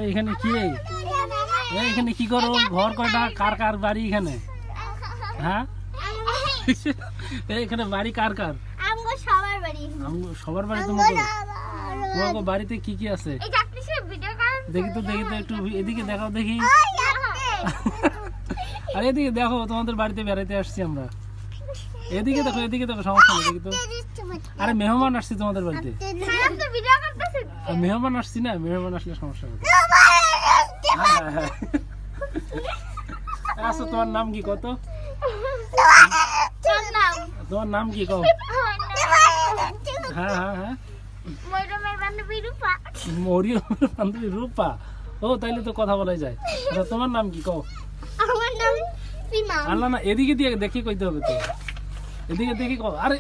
এখানে কি এখানে কি করো? ঘর কয়টা? কার কার বাড়ি এখানে? হ্যাঁ এখানে বাড়ি কার কার? সবার বাড়ি। তোমার বাড়িতে কি কি আছে দেখি তো একটু এদিকে দেখাও দেখি। আর এদিকে দেখো, তোমাদের বাড়িতে বেড়াইতে আসছি আমরা। এদিকে দেখো সমস্যা নেই। দেখি তো। আরে মেহমান আসছি তোমাদের বাড়িতে। মেহমান আসছি না, মেহমান আসলে সমস্যা নেই। আচ্ছা তোমার নাম কি? কত তোমার নাম কি কও? হ্যাঁ মরিয়মের বান্ধবী রূপা। ও তাইলে তো কথা বলাই যায়। তোমার নাম কি কও? আল্লাহ না, এদিকে দিয়ে দেখি কইতে হবে তো। এদিকে দেখি কও। আরে